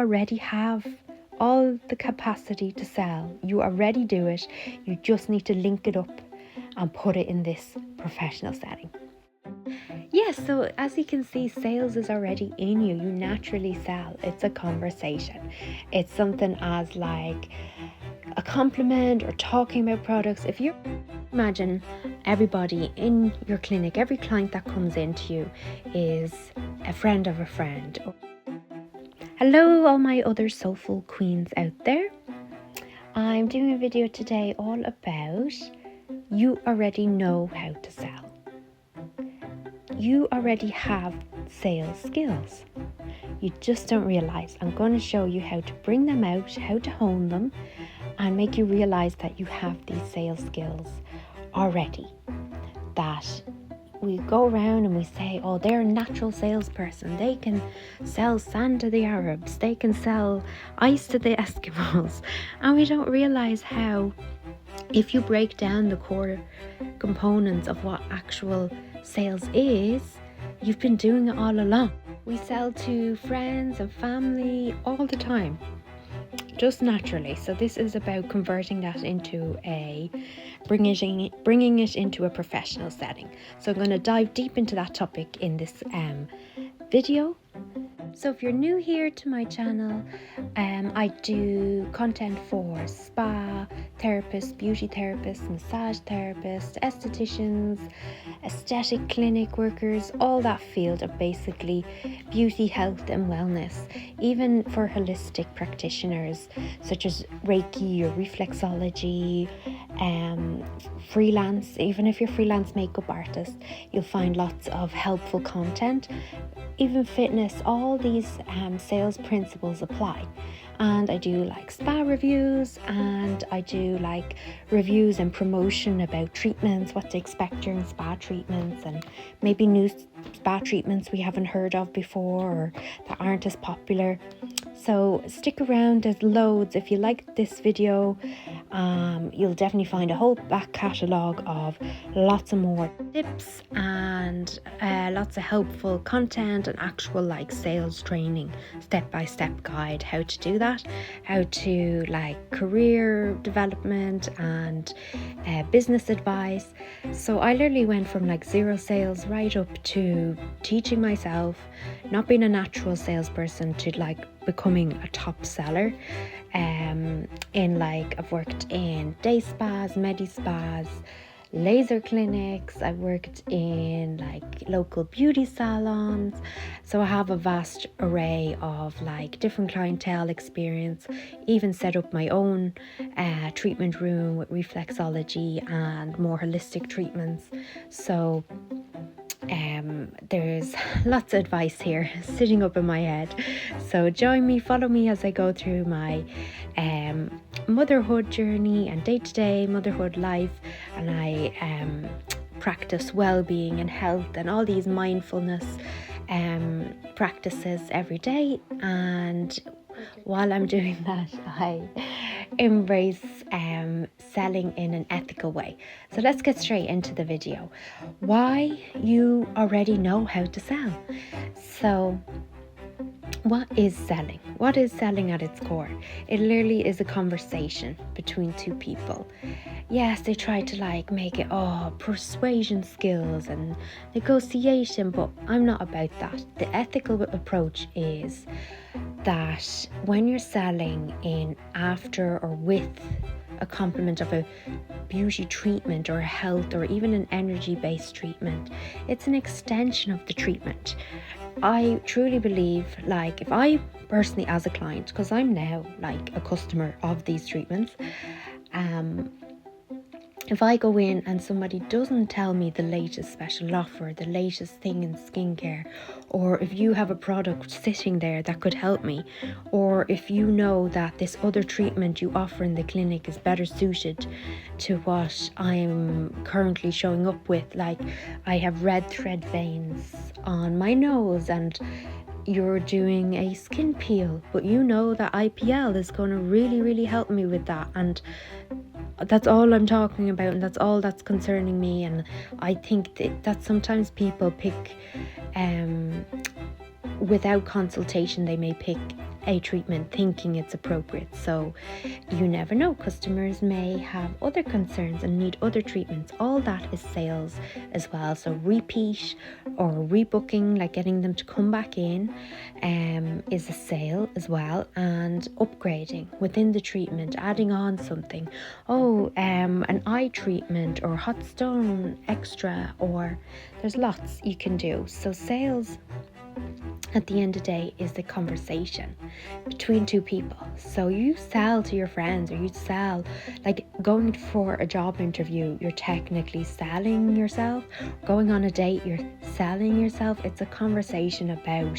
already have all the capacity to sell. You already do it. You just need to link it up and put it in this professional setting. Yes, so as you can see, sales is already in you. You naturally sell. It's a conversation. It's something as like a compliment or talking about products. If you imagine everybody in your clinic, every client that comes into you is a friend of a friend. Hello, all my other soulful queens out there. I'm doing a video today all about you already know how to sell. You already have sales skills. You just don't realize. I'm going to show you how to bring them out, how to hone them, and make you realize that you have these sales skills already. That we go around and we say, oh, they're a natural salesperson. They can sell sand to the Arabs. They can sell ice to the Eskimos. And we don't realize how, if you break down the core components of what actual sales is, you've been doing it all along. We sell to friends and family all the time, just naturally. So this is about converting that into bringing it into a professional setting. So I'm going to dive deep into that topic in this video. So if you're new here to my channel, I do content for spa therapists, beauty therapists, massage therapists, estheticians, aesthetic clinic workers, all that field of basically beauty, health and wellness, even for holistic practitioners such as Reiki or Reflexology, freelance. Even if you're a freelance makeup artist, you'll find lots of helpful content. Even fitness, all these sales principles apply. And I do like spa reviews, and I do like reviews and promotion about treatments, what to expect during spa treatments, and maybe new spa treatments we haven't heard of before or that aren't as popular. So stick around, there's loads. If you like this video, you'll definitely find a whole back catalogue of lots of more tips and lots of helpful content and actual like sales training, step-by-step guide how to do that, how to like career development and business advice. So I literally went from like zero sales right up to teaching myself, not being a natural salesperson, to like becoming a top seller. I've worked in day spas, medi spas, laser clinics. I've worked in like local beauty salons. So I have a vast array of like different clientele experience, even set up my own treatment room with reflexology and more holistic treatments. So there's lots of advice here sitting up in my head. So join me, follow me as I go through my motherhood journey and day-to-day motherhood life, and I practice well-being and health and all these mindfulness practices every day. And while I'm doing that, I embrace selling in an ethical way. So let's get straight into the video. Why you already know how to sell. So what is selling? What is selling at its core? It literally is a conversation between two people. Yes, they try to like make it persuasion skills and negotiation, but I'm not about that. The ethical approach is that when you're selling in after or with a complement of a beauty treatment or a health or even an energy-based treatment, it's an extension of the treatment. I truly believe, like, if I personally as a client, because I'm now like a customer of these treatments, if I go in and somebody doesn't tell me the latest special offer, the latest thing in skincare, or if you have a product sitting there that could help me, or if you know that this other treatment you offer in the clinic is better suited to what I'm currently showing up with, like I have red thread veins on my nose and you're doing a skin peel, but you know that IPL is going to really help me with that, and that's all I'm talking about, and that's all that's concerning me. And I think that sometimes people pick without consultation, they may pick a treatment thinking it's appropriate. So you never know, customers may have other concerns and need other treatments. All that is sales as well. So repeat or rebooking, like getting them to come back in, is a sale as well. And upgrading within the treatment, adding on something, an eye treatment or hot stone extra, or there's lots you can do. So sales at the end of the day is the conversation between two people. So you sell to your friends, or you sell, like going for a job interview, you're technically selling yourself. Going on a date, you're selling yourself. It's a conversation about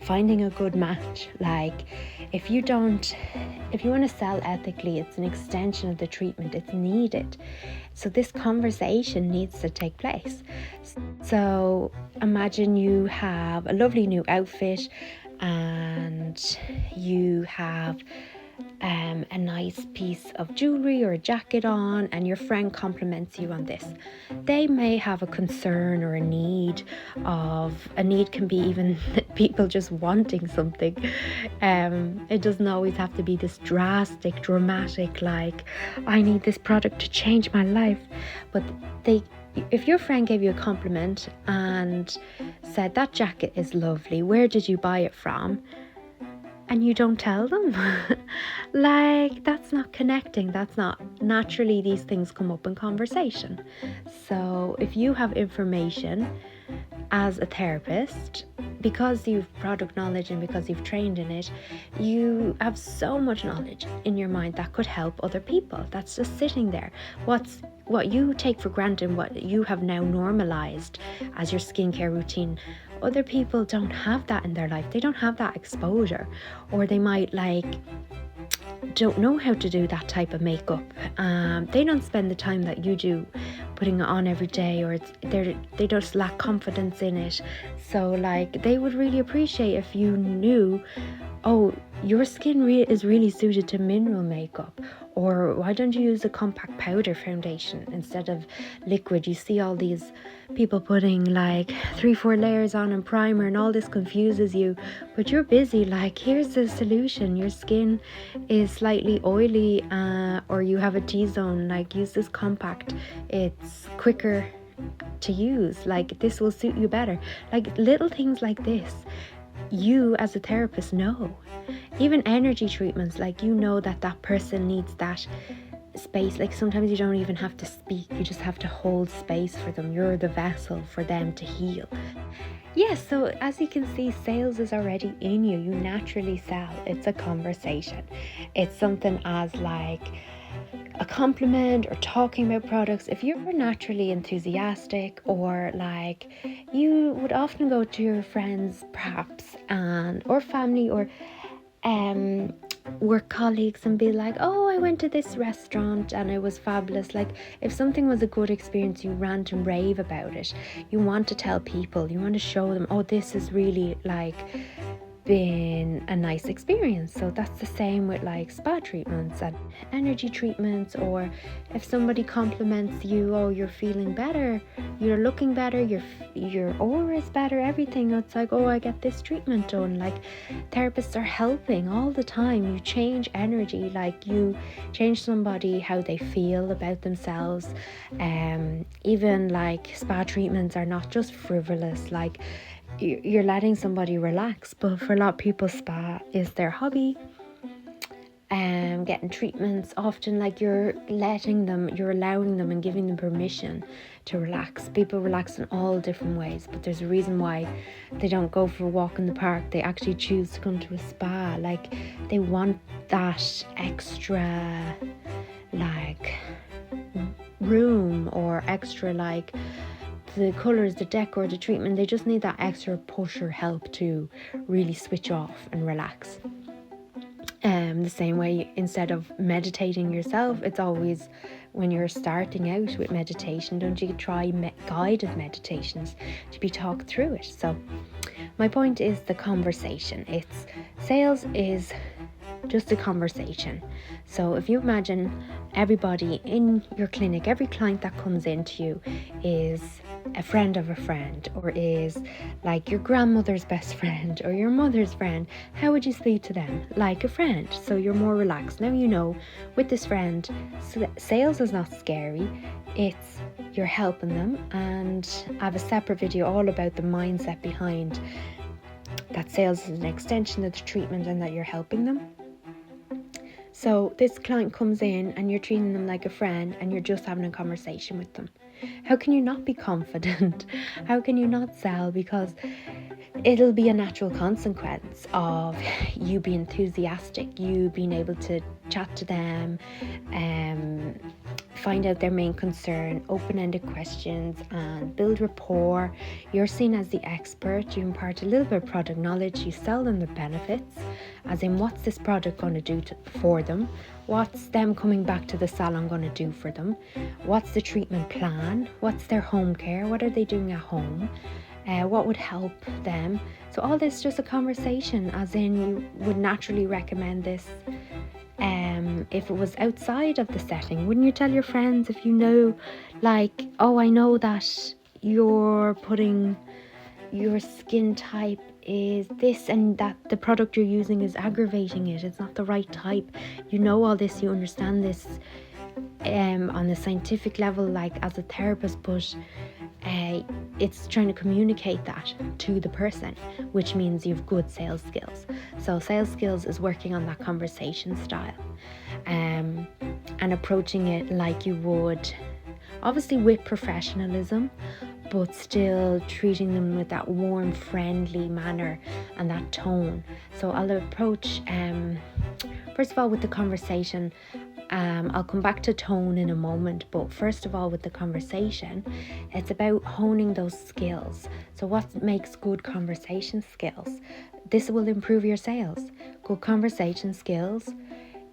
finding a good match. Like if you want to sell ethically, it's an extension of the treatment. It's needed. So this conversation needs to take place. So imagine you have a lovely new outfit and you have a nice piece of jewelry or a jacket on, and your friend compliments you on this. They may have a concern or a need can be even people just wanting something. It doesn't always have to be this dramatic, like I need this product to change my life. But if your friend gave you a compliment and said that jacket is lovely, where did you buy it from? And you don't tell them, like that's not connecting. That's not naturally, these things come up in conversation. So if you have information as a therapist, because you've product knowledge and because you've trained in it, you have so much knowledge in your mind that could help other people. That's just sitting there. What you take for granted, what you have now normalized as your skincare routine, other people don't have that in their life. They don't have that exposure, or they might don't know how to do that type of makeup. They don't spend the time that you do putting it on every day, or they just lack confidence in it. So they would really appreciate if you knew, your skin is really suited to mineral makeup, or why don't you use a compact powder foundation instead of liquid? You see all these people putting 3-4 layers on and primer, and all this confuses you, but you're busy. Here's the solution. Your skin is slightly oily, or you have a T-zone, use this compact. It's quicker to use. This will suit you better. Little things like this, you as a therapist know. Even energy treatments, that person needs that space. Sometimes you don't even have to speak, you just have to hold space for them. You're the vessel for them to heal. Yes, so as you can see, sales is already in you. You naturally sell. It's a conversation. It's something as a compliment or talking about products. If you're naturally enthusiastic, or you would often go to your friends perhaps, or family, or work colleagues, and be I went to this restaurant and it was fabulous. If something was a good experience, you rant and rave about it. You want to tell people, you want to show them, this is really been a nice experience. So that's the same with spa treatments and energy treatments. Or if somebody compliments you, you're feeling better, you're looking better, your aura is better, everything. It's I get this treatment done. Therapists are helping all the time. You change energy, you change somebody, how they feel about themselves. Even spa treatments are not just frivolous, you're letting somebody relax. But for a lot of people, spa is their hobby. Getting treatments often, you're allowing them and giving them permission to relax. People relax in all different ways, but there's a reason why they don't go for a walk in the park. They actually choose to come to a spa. They want that extra room, or extra the colours, the decor, the treatment. They just need that extra push or help to really switch off and relax. The same way, instead of meditating yourself, it's always when you're starting out with meditation, don't you try guided meditations to be talked through it? So my point is the conversation. Sales is just a conversation. So if you imagine everybody in your clinic, every client that comes into you is a friend of a friend, or is like your grandmother's best friend or your mother's friend, how would you speak to them? Like a friend. So you're more relaxed. Now you know with this friend, sales is not scary. It's you're helping them, and I have a separate video all about the mindset behind that sales is an extension of the treatment and that you're helping them. So this client comes in and you're treating them like a friend and you're just having a conversation with them. How can you not be confident? How can you not sell? Because it'll be a natural consequence of you being enthusiastic, you being able to chat to them, find out their main concern, open-ended questions, and build rapport. You're seen as the expert. You impart a little bit of product knowledge. You sell them the benefits, as in what's this product going to do for them, what's them coming back to the salon going to do for them, what's the treatment plan, what's their home care, what are they doing at home, what would help them. So all this is just a conversation, as in you would naturally recommend this if it was outside of the setting. Wouldn't you tell your friends if you know, like, oh, I know that you're putting your skin type is this and that the product you're using is aggravating it, it's not the right type. You know all this, you understand this on a scientific level, like as a therapist, but it's trying to communicate that to the person, which means you've good sales skills. So sales skills is working on that conversation style, and approaching it like you would, obviously with professionalism, but still treating them with that warm, friendly manner and that tone. So I'll approach first of all with the conversation. I'll come back to tone in a moment, but first of all with the conversation, it's about honing those skills. So what makes good conversation skills? This will improve your sales. Good conversation skills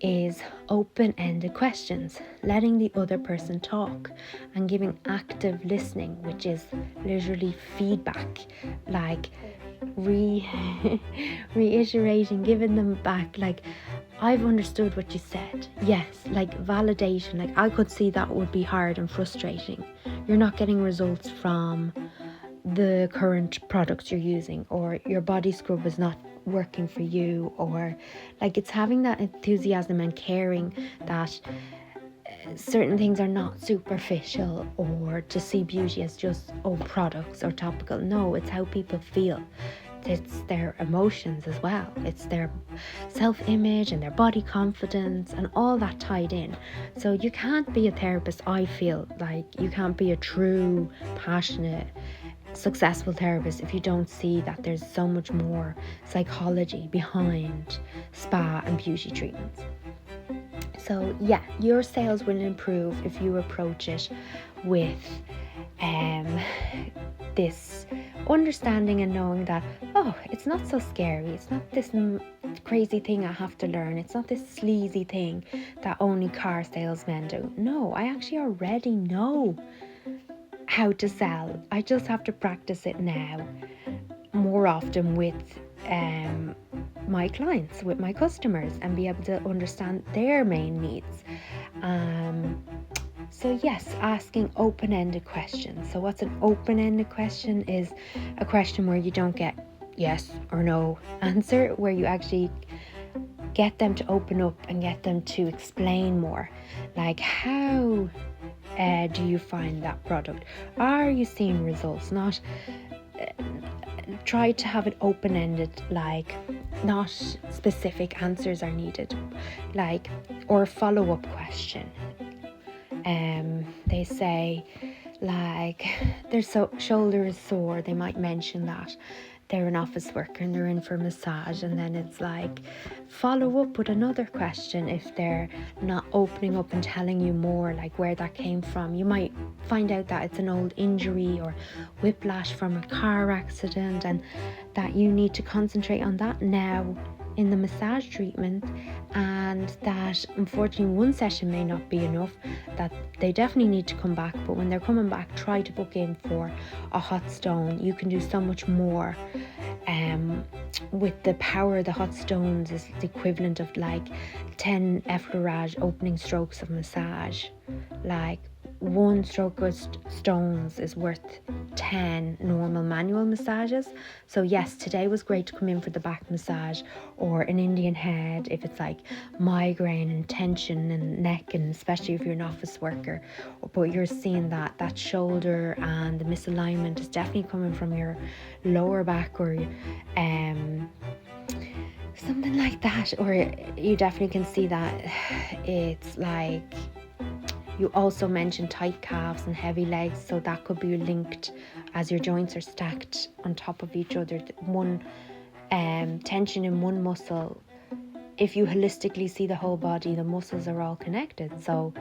is open-ended questions, letting the other person talk and giving active listening, which is literally feedback, like reiterating, giving them back, like, I've understood what you said. Yes, like validation. Like, I could see that would be hard and frustrating. You're not getting results from the current products you're using, or your body scrub is not working for you, or like, it's having that enthusiasm and caring that certain things are not superficial, or to see beauty as just products or topical. No, it's how people feel. It's their emotions as well. It's their self-image and their body confidence and all that tied in. So you can't be a therapist, I feel like you can't be a true, passionate, successful therapist if you don't see that there's so much more psychology behind spa and beauty treatments. So yeah, your sales will improve if you approach it with this understanding and knowing that, oh, it's not so scary. It's not this crazy thing I have to learn. It's not this sleazy thing that only car salesmen do. No, I actually already know how to sell. I just have to practice it now more often with my clients, with my customers, and be able to understand their main needs. So yes, asking open-ended questions. So what's an open-ended question? Is a question where you don't get yes or no answer, where you actually get them to open up and get them to explain more. Like, how do you find that product? Are you seeing results? Not try to have it open-ended, like not specific answers are needed, like, or a follow-up question. They say, like, their shoulder is sore, they might mention that they're an office worker and they're in for a massage, and then it's like, follow up with another question if they're not opening up and telling you more, like where that came from. You might find out that it's an old injury or whiplash from a car accident, and that you need to concentrate on that now in the massage treatment, and that unfortunately one session may not be enough, that they definitely need to come back, but when they're coming back, try to book in for a hot stone. You can do so much more with the power of the hot stones. Is the equivalent of like 10 effleurage opening strokes of massage. Like, one stroke of stones is worth 10 normal manual massages. So yes, today was great to come in for the back massage or an Indian head if it's like migraine and tension and neck, and especially if you're an office worker. But you're seeing that shoulder and the misalignment is definitely coming from your lower back or something like that, or you definitely can see that it's like. You also mentioned tight calves and heavy legs, so that could be linked as your joints are stacked on top of each other. One tension in one muscle, if you holistically see the whole body, the muscles are all connected. So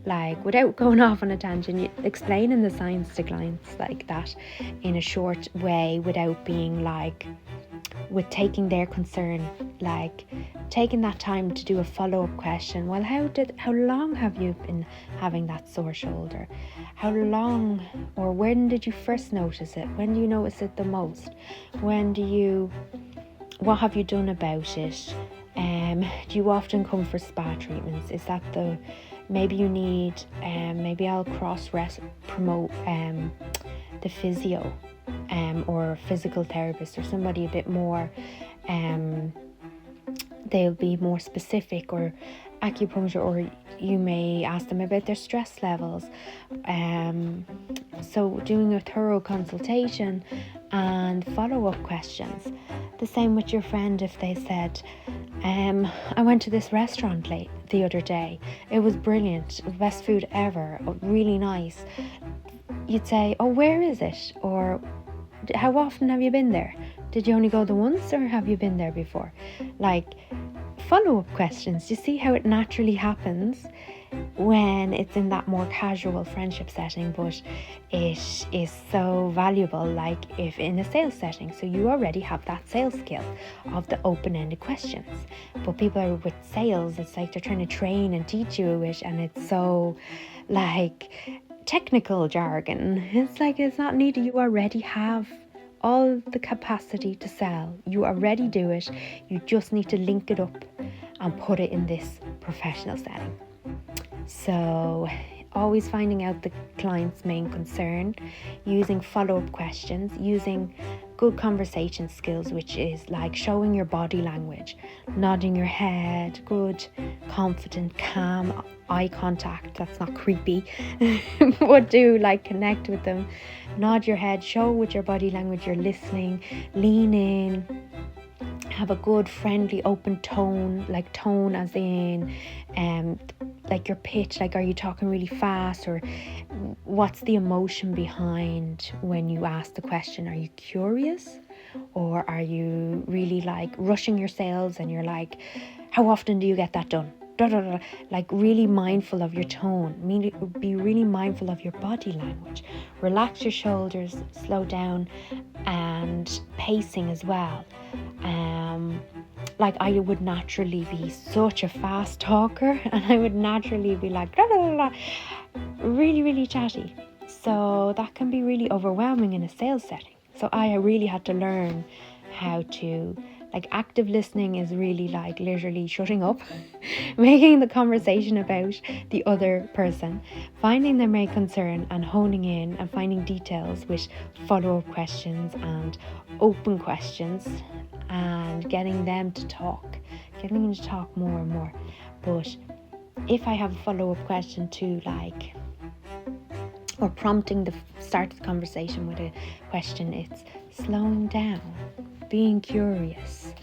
like, without going off on a tangent, explaining the science to clients like that in a short way, without being like, with taking their concern, like taking that time to do a follow-up question. Well, how long have you been having that sore shoulder? How long, or when did you first notice it? When do you notice it the most? What have you done about it? Do you often come for spa treatments? Is that maybe you need, maybe I'll promote the physio or physical therapist or somebody a bit more, they'll be more specific, or acupuncture, or you may ask them about their stress levels. So doing a thorough consultation and follow-up questions. The same with your friend if they said, I went to this restaurant the other day. It was brilliant, best food ever, really nice. You'd say, oh, where is it? Or how often have you been there? Did you only go the once, or have you been there before? Like, follow-up questions. You see how it naturally happens when it's in that more casual friendship setting, but it is so valuable, like if in a sales setting. So you already have that sales skill of the open-ended questions, but people are with sales, it's like they're trying to train and teach you it, and it's so like technical jargon. It's like, it's not needed. You already have all the capacity to sell. You already do it. You just need to link it up and put it in this professional setting. So always finding out the client's main concern, using follow-up questions, using good conversation skills, which is like showing your body language, nodding your head, good, confident, calm eye contact. That's not creepy, but do like connect with them, nod your head, show with your body language you're listening, lean in, have a good friendly open tone, like tone as in like your pitch, like are you talking really fast, or what's the emotion behind when you ask the question? Are you curious, or are you really like rushing your sales and you're like, how often do you get that done? Like really mindful of your tone, be really mindful of your body language, relax your shoulders, slow down, and pacing as well. Like I would naturally be such a fast talker, and I would naturally be like really, really chatty. So that can be really overwhelming in a sales setting. So I really had to learn how to, like, active listening is really like literally shutting up, making the conversation about the other person, finding their main concern and honing in and finding details with follow-up questions and open questions, and getting them to talk more and more. But if I have a follow-up question to like, or prompting the start of the conversation with a question, it's slowing down, being curious,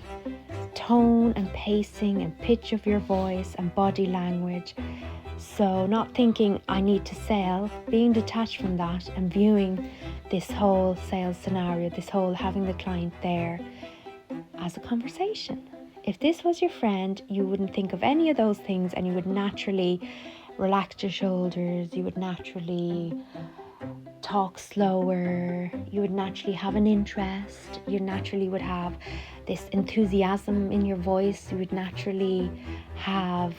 tone and pacing and pitch of your voice and body language. So not thinking I need to sell, being detached from that and viewing this whole sales scenario, this whole having the client there as a conversation. If this was your friend, you wouldn't think of any of those things, and you would naturally relax your shoulders, you would naturally talk slower, you would naturally have an interest, you naturally would have this enthusiasm in your voice, you would naturally have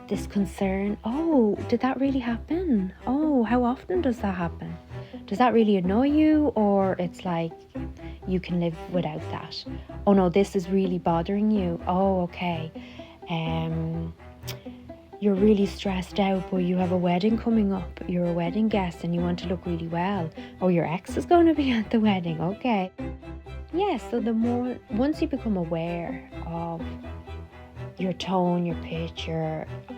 this concern. Oh, did that really happen? Oh, how often does that happen? Does that really annoy you? Or it's like you can live without that? Oh no, this is really bothering you. Oh, okay. you're really stressed out, but you have a wedding coming up, you're a wedding guest and you want to look really well, or your ex is going to be at the wedding, okay. Yeah, so once you become aware of your tone, your pitch,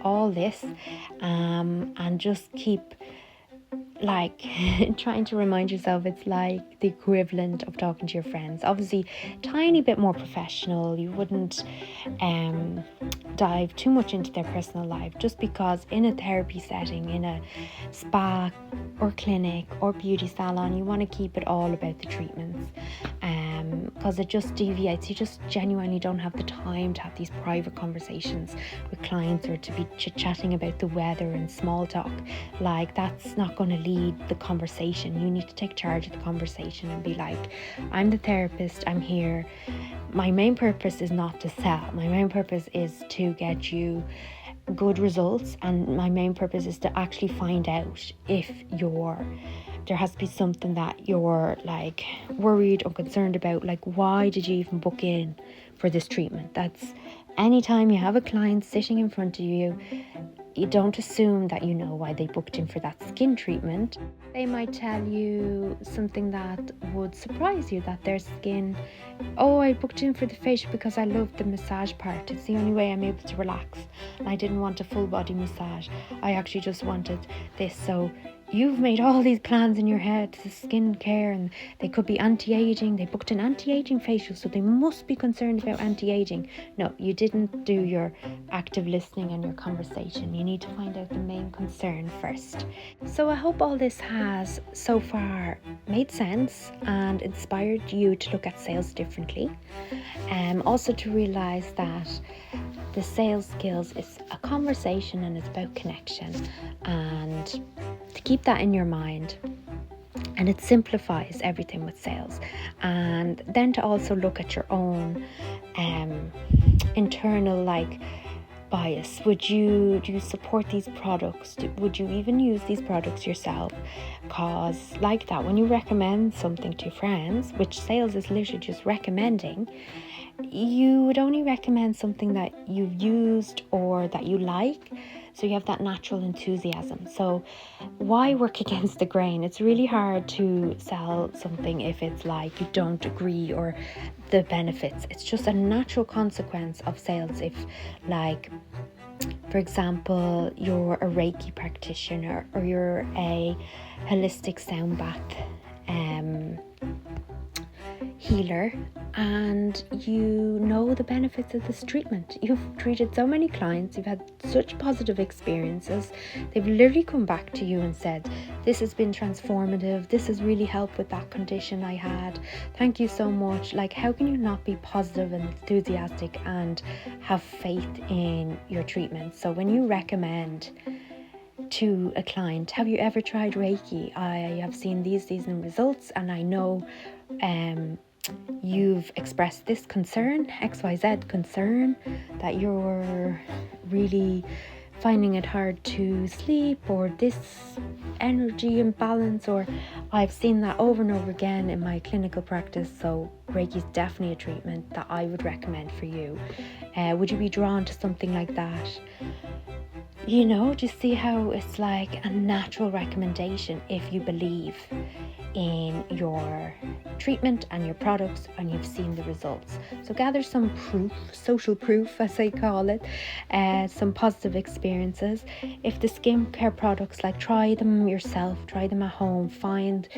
all this, and just keep like trying to remind yourself it's like the equivalent of talking to your friends. Obviously, tiny bit more professional. You wouldn't dive too much into their personal life, just because in a therapy setting, in a spa or clinic or beauty salon, you want to keep it all about the treatments, because it just deviates. You just genuinely don't have the time to have these private conversations with clients, or to be chit-chatting about the weather and small talk. Like, that's not going to lead the conversation. You need to take charge of the conversation and be like, I'm the therapist, I'm here. My main purpose is not to sell. My main purpose is to get you good results, and my main purpose is to actually find out if there has to be something that you're like worried or concerned about. Like, why did you even book in for this treatment? That's anytime you have a client sitting in front of you, you don't assume that you know why they booked in for that skin treatment. They might tell you something that would surprise you, that their skin, oh, I booked in for the facial because I love the massage part. It's the only way I'm able to relax. And I didn't want a full body massage. I actually just wanted this. So you've made all these plans in your head, the skin care, and they could be anti-aging. They booked an anti-aging facial, so they must be concerned about anti-aging. No, you didn't do your active listening and your conversation. You need to find out the main concern first. So I hope all this has so far made sense and inspired you to look at sales differently. Also to realize that the sales skills is a conversation and it's about connection, and to keep that in your mind. And it simplifies everything with sales. And then to also look at your own internal bias. Do you support these products? Would you even use these products yourself? Because like that, when you recommend something to friends, which sales is literally just recommending, you would only recommend something that you've used or that you like. So you have that natural enthusiasm. So why work against the grain? It's really hard to sell something if it's like you don't agree or the benefits. It's just a natural consequence of sales. If, like, for example, you're a Reiki practitioner or you're a holistic sound bath healer, and you know the benefits of this treatment. You've treated so many clients, you've had such positive experiences. They've literally come back to you and said, this has been transformative, this has really helped with that condition I had, thank you so much. Like, how can you not be positive and enthusiastic and have faith in your treatment? So when you recommend to a client, have you ever tried Reiki? I have seen these results, and I know you've expressed this concern, XYZ concern, that you're really finding it hard to sleep, or this energy imbalance, or I've seen that over and over again in my clinical practice. So Reiki is definitely a treatment that I would recommend for you. Would you be drawn to something like that? You know, just see how it's like a natural recommendation if you believe in your treatment and your products and you've seen the results. So gather some proof, social proof as I call it, some positive experiences. If the skincare products, like, try them yourself, try them at home, find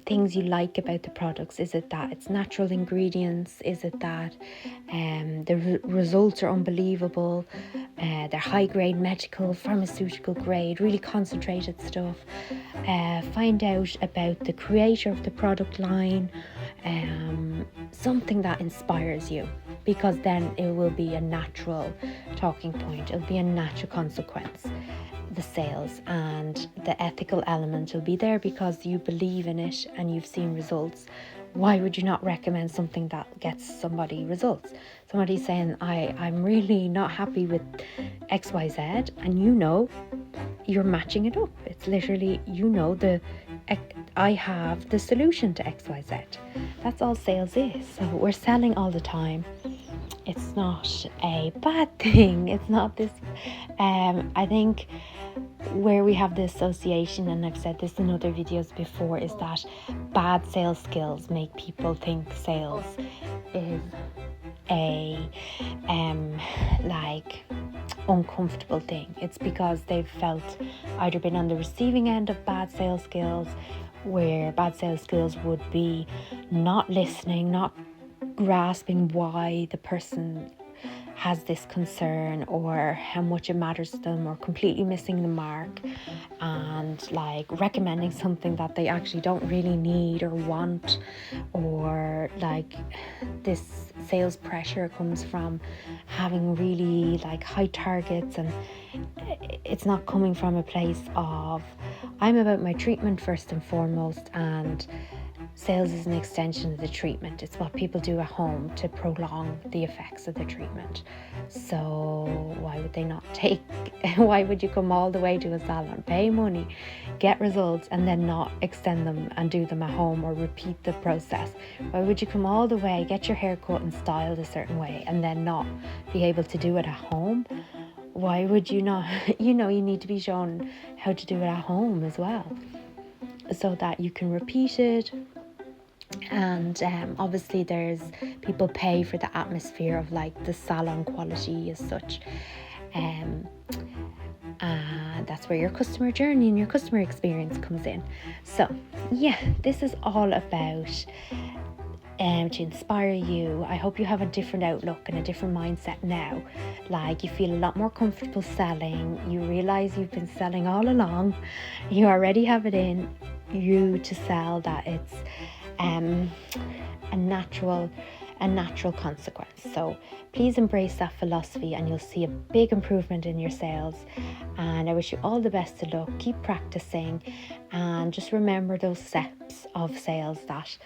things you like about the products. Is it that it's natural ingredients? Is it that the results are unbelievable? They're high grade, medical, pharmaceutical grade, really concentrated stuff. Find out about the creator of the product line, something that inspires you, because then it will be a natural talking point. It'll be a natural consequence. The sales and the ethical element will be there because you believe in it and you've seen results. Why would you not recommend something that gets somebody results? Somebody's saying, I'm really not happy with XYZ, and you know you're matching it up. It's literally, I have the solution to XYZ. That's all sales is. So we're selling all the time. it's not a bad thing. It's not this. I think where we have the association, and I've said this in other videos before, is that bad sales skills make people think sales is a like uncomfortable thing. It's because they've either been on the receiving end of bad sales skills, where bad sales skills would be not listening, not grasping why the person has this concern or how much it matters to them, or completely missing the mark and like recommending something that they actually don't really need or want, or like this sales pressure comes from having really like high targets, and it's not coming from a place of I'm about my treatment first and foremost, and sales is an extension of the treatment. It's what people do at home to prolong the effects of the treatment. So why would they not why would you come all the way to a salon, pay money, get results, and then not extend them and do them at home or repeat the process? Why would you come all the way, get your hair cut and styled a certain way, and then not be able to do it at home? Why would you not? You need to be shown how to do it at home as well, so that you can repeat it. And obviously there's people pay for the atmosphere of like the salon quality as such, and that's where your customer journey and your customer experience comes in. So yeah, this is all about to inspire you. I hope you have a different outlook and a different mindset now. Like, you feel a lot more comfortable selling. You realize you've been selling all along. You already have it in you to sell, that it's a natural consequence. So please embrace that philosophy and you'll see a big improvement in your sales. And I wish you all the best of luck. Keep practicing and just remember those steps of sales that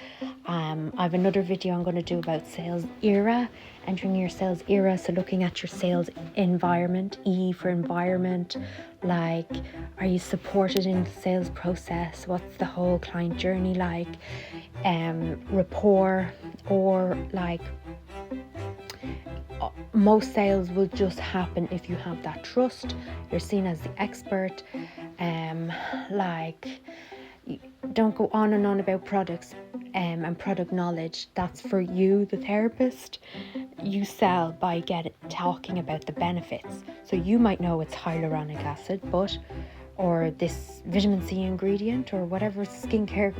I have another video I'm going to do about sales era, entering your sales era. So looking at your sales environment, E for environment, like, are you supported in the sales process? What's the whole client journey like? Rapport, or like most sales will just happen if you have that trust. You're seen as the expert. Like, don't go on and on about products and product knowledge. That's for you, the therapist. You sell by talking about the benefits. So you might know it's hyaluronic acid, or this vitamin C ingredient, or whatever skincare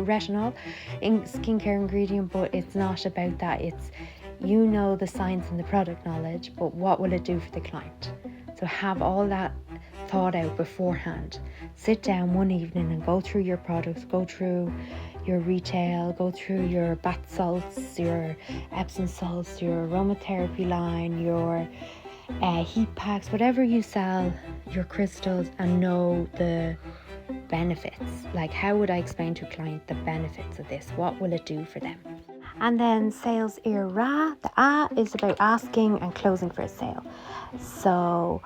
ingredient, but it's not about that. It's, the science and the product knowledge, but what will it do for the client? So have all that thought out beforehand. Sit down one evening and go through your products, go through your retail, go through your bath salts, your Epsom salts, your aromatherapy line, your heat packs, whatever you sell, your crystals, and know the benefits. Like, how would I explain to a client the benefits of this? What will it do for them? And then sales era, the A is about asking and closing for a sale. So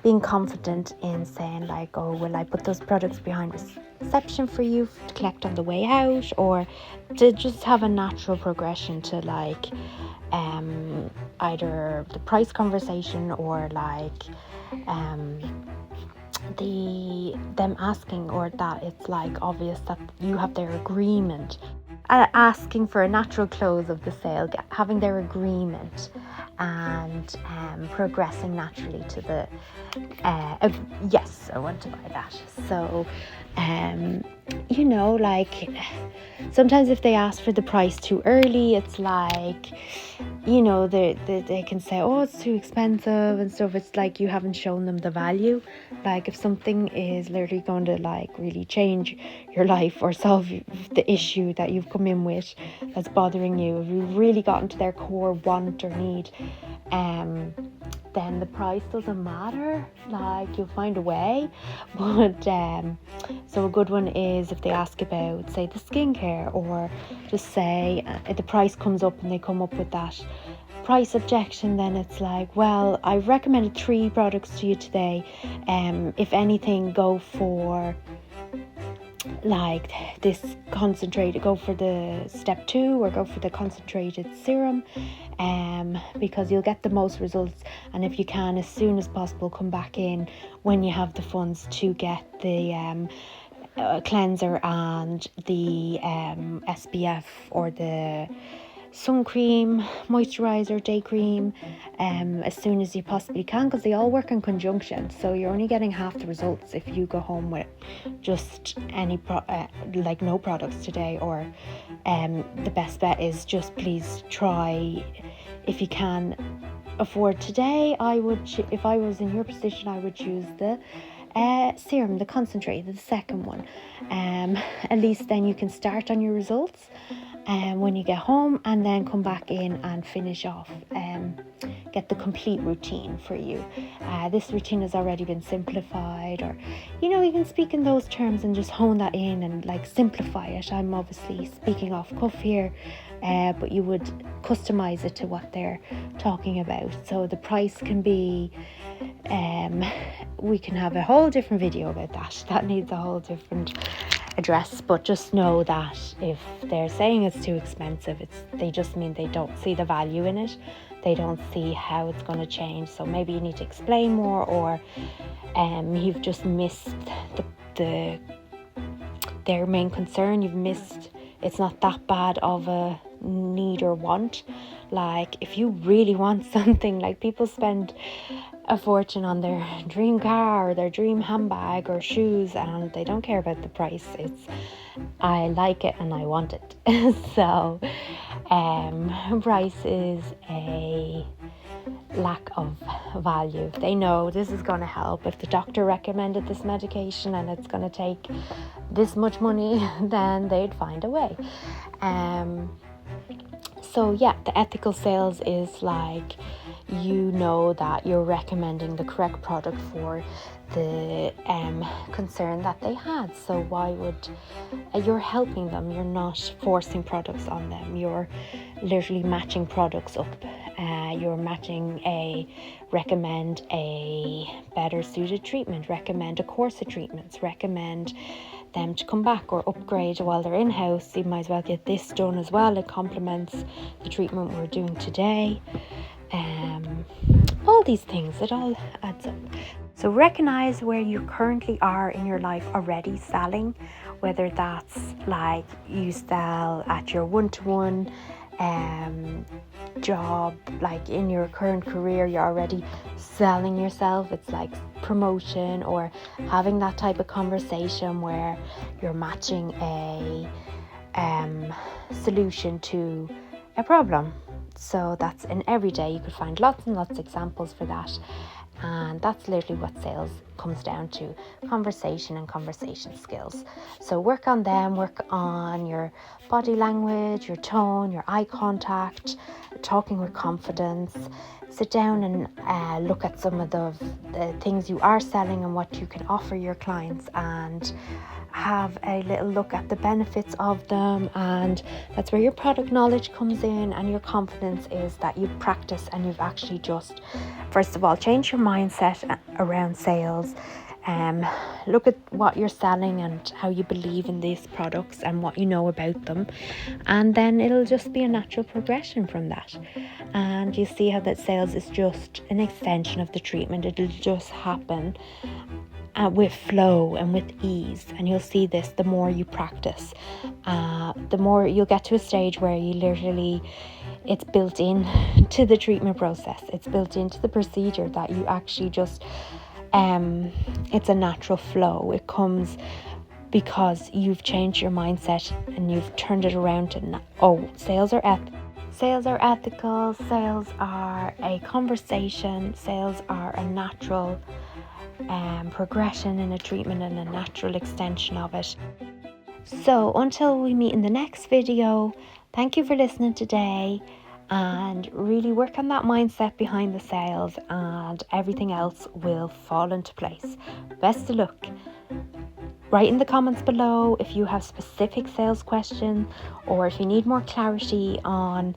being confident in saying like, oh, will I put those products behind reception for you to collect on the way out, or to just have a natural progression to like either the price conversation, or like them asking, or that it's like obvious that you have their agreement, asking for a natural close of the sale, having their agreement, and progressing naturally to the yes, I want to buy that. So like, sometimes if they ask for the price too early, it's like, they can say, oh, it's too expensive and stuff. It's like you haven't shown them the value. Like, if something is literally going to like really change your life or solve the issue that you've come in with that's bothering you, if you've really gotten to their core want or need, then the price doesn't matter. Like, you'll find a way. But so a good one is if they ask about, say, the skincare, or just say if the price comes up and they come up with that price objection, then it's like, well, I've recommended 3 products to you today. If anything, go for like this concentrated, go for the step 2 or go for the concentrated serum, because you'll get the most results. And if you can, as soon as possible, come back in when you have the funds to get the cleanser and the SPF or the sun cream, moisturizer, day cream, as soon as you possibly can, because they all work in conjunction. So you're only getting half the results if you go home with just any like no products today. Or the best bet is just please try, if you can afford today. I would, if I was in your position, I would choose the serum, the concentrated, the second one. At least then you can start on your results when you get home, and then come back in and finish off, get the complete routine for you. This routine has already been simplified, or you can speak in those terms and just hone that in and like simplify it. I'm obviously speaking off cuff here, but you would customize it to what they're talking about. So the price can be, we can have a whole different video about that needs a whole different address. But just know that if they're saying it's too expensive, they just mean they don't see the value in it. They don't see how it's going to change. So maybe you need to explain more, or you've just missed their main concern. You've missed, it's not that bad of a need or want. Like if you really want something, like people spend a fortune on their dream car or their dream handbag or shoes, and they don't care about the price. It's, I like it and I want it. So price is a lack of value. They know this is going to help. If the doctor recommended this medication and it's going to take this much money, then they'd find a way. So yeah, the ethical sales is like, that you're recommending the correct product for the concern that they had. So why would you're helping them? You're not forcing products on them. You're literally matching products up. You're matching recommend a better suited treatment, recommend a course of treatments, recommend them to come back or upgrade while they're in-house. You might as well get this done as well. It complements the treatment we're doing today. All these things, it all adds up. So recognize where you currently are in your life already selling, whether that's like you sell at your one-to-one job, like in your current career, you're already selling yourself. It's like promotion, or having that type of conversation where you're matching a solution to a problem. So that's in every day. You could find lots and lots of examples for that. And that's literally what sales comes down to, conversation and conversation skills. So work on them, work on your body language, your tone, your eye contact, talking with confidence. Sit down and look at some of the things you are selling and what you can offer your clients, and have a little look at the benefits of them. And that's where your product knowledge comes in, and your confidence is that you've practiced and you've actually just, first of all, change your mindset around sales. Look at what you're selling and how you believe in these products and what you know about them, and then it'll just be a natural progression from that. And you see how that sales is just an extension of the treatment. It'll just happen with flow and with ease. And you'll see this the more you practice, the more you'll get to a stage where you literally, it's built in to the treatment process, it's built into the procedure, that you actually just it's a natural flow. It comes because you've changed your mindset and you've turned it around to sales are ethical, sales are a conversation, sales are a natural progression in a treatment and a natural extension of it. So until we meet in the next video, thank you for listening today, and really work on that mindset behind the sales, and everything else will fall into place. Best of luck. Write in the comments below if you have specific sales questions, or if you need more clarity on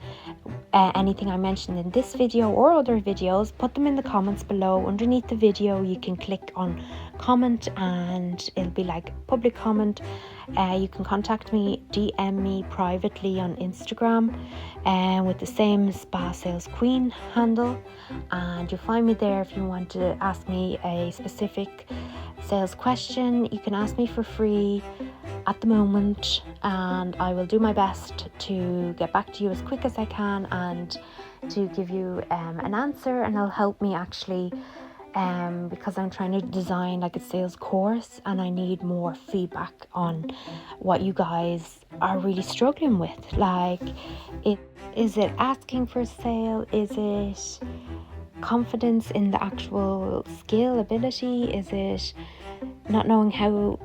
anything I mentioned in this video or other videos, put them in the comments below. Underneath the video you can click on comment and it'll be like public comment. You can contact me, DM me privately on Instagram with the same Spa Sales Queen handle, and you'll find me there if you want to ask me a specific sales question. You can ask me for free at the moment, and I will do my best to get back to you as quick as I can and to give you an answer, and it'll help me actually because I'm trying to design like a sales course and I need more feedback on what you guys are really struggling with. Like, is it asking for a sale? Is it confidence in the actual skill, ability? Is it not knowing how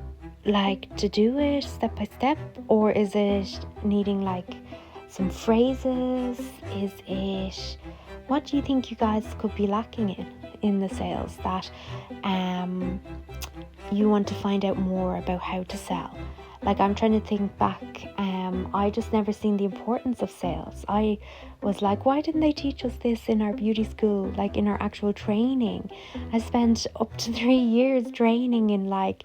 like to do it step by step? Or is it needing like some phrases? Is it, what do you think you guys could be lacking in the sales that you want to find out more about how to sell? Like, I'm trying to think back. I just never seen the importance of sales. I was like, why didn't they teach us this in our beauty school, like in our actual training? I spent up to 3 years training in like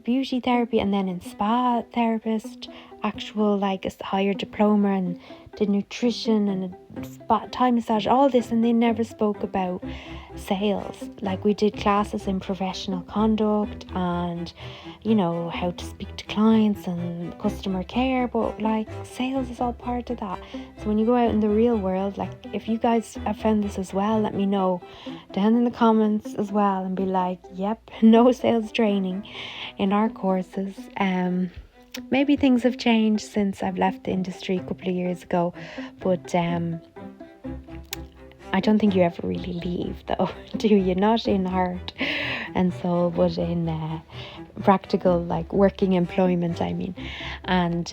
beauty therapy and then in spa therapist, actual like a higher diploma, and did nutrition and a spa, Thai massage, all this, and they never spoke about sales. Like, we did classes in professional conduct and, you know, how to speak to clients and customer care, but like sales is all part of that. So when you go out in the real world, like if you guys have found this as well, let me know down in the comments as well and be like, yep, no sales training in our courses. Maybe things have changed since I've left the industry a couple of years ago, but I don't think you ever really leave though, do you? Not in heart and soul, but in practical, like working employment, I mean. And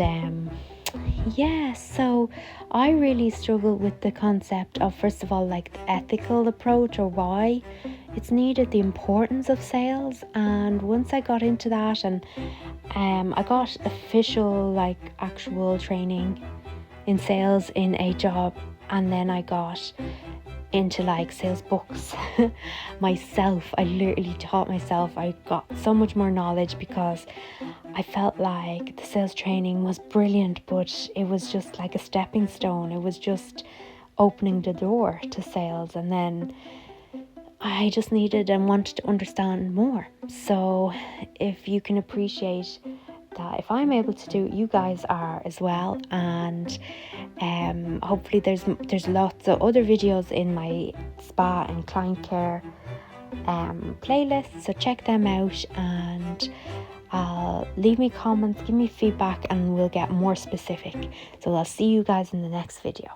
yeah, so I really struggle with the concept of, first of all, like the ethical approach, or why it's needed, the importance of sales. And once I got into that, and I got official, like actual training in sales in a job, and then I got into like sales books myself. I literally taught myself. I got so much more knowledge because I felt like the sales training was brilliant, but it was just like a stepping stone. It was just opening the door to sales, and then I just needed and wanted to understand more. So if you can appreciate that, if I'm able to do it, you guys are as well. And hopefully there's lots of other videos in my spa and client care playlist, so check them out, and leave me comments, give me feedback, and we'll get more specific. So I'll see you guys in the next video.